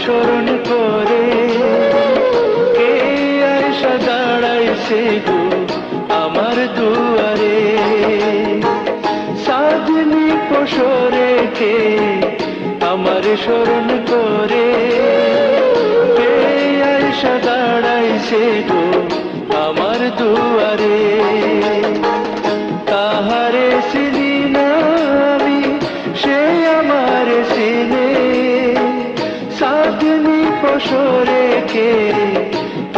স্মরণ করে কে আয়সা দাঁড়াইছে গো আমার দুয়ারে। সাজনি পশরে কে আমার স্মরণ করে কে আয়সা দাঁড়াইছে গো আমার দুয়ারে। তাহারে চিনি না আমি, সে আমার চিনে। সাজনি পশরে কে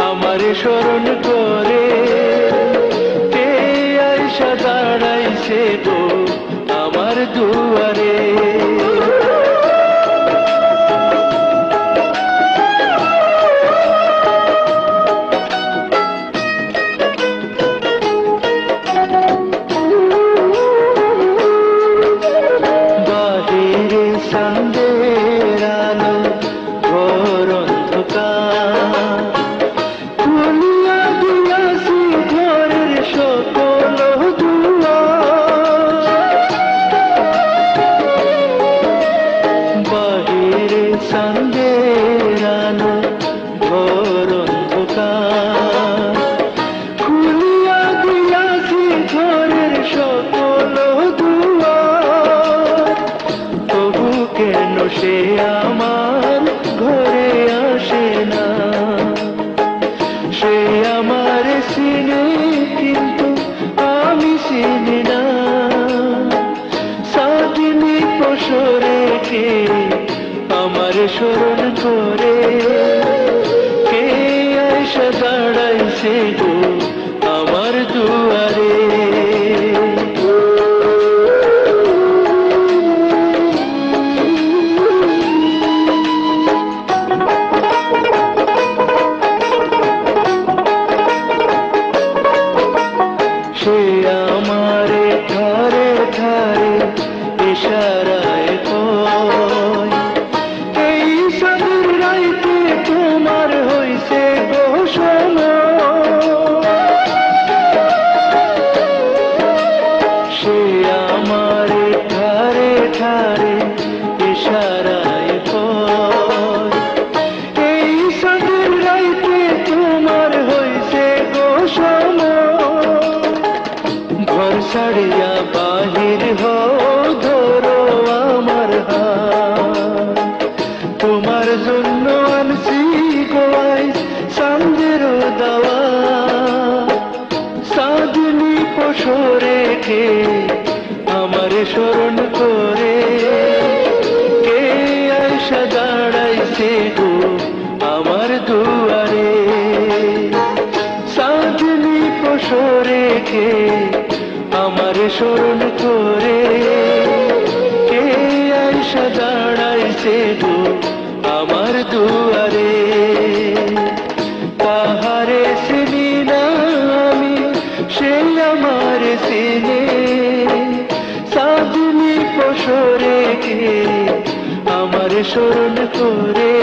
আমার স্মরণ করে কে আয়সা দাঁড়াইছে গো আমার দুয়ারে। বাহিরে চাঁদের আলো ঘোর অন্ধকার, খুলিয়া দিয়াছি ঘরের সকল দুয়ার। বাহিরে চাঁদের আলো ঘোর অন্ধকার, খুলিয়া দিয়াছি ঘরের সকল দুয়ার। তবু কেন সে আমার ঘরে আসে না? সে আমার চিনে কিন্তু আমি চিনি না। সাজনি পশরে কে আমার স্মরণ করে কে আয়সা দাঁড়াইছে গো আমার দুয়ারে। সে আমারে ধারে ধারে ইশারায় কয়, এই সাধুর রাইতে তোমার হইছে গো সময়। সে আমারে ধারে ধারে ইশারায় কয়, এই সাধুর রাইতে তোমার হইছে গো সময়। ঘর ছাড়িয়া বাহির হও ধরো আমার হাত, তোমার জন্য আনছি গোয়াই চাঁদের দাওয়া। সাজনি পশরে কে আমার স্মরণ করে কে আয়সা দাঁড়াইছে গো আমার দুয়ারে। সাজনি পশরে কে আমার স্মরণ করে কে আয়সা দাঁড়াইছে গো আমার দুয়ারে। তাহারে চিনি না আমি, সে আমার চিনে। সাজনি পশরে কে আমার স্মরণ করে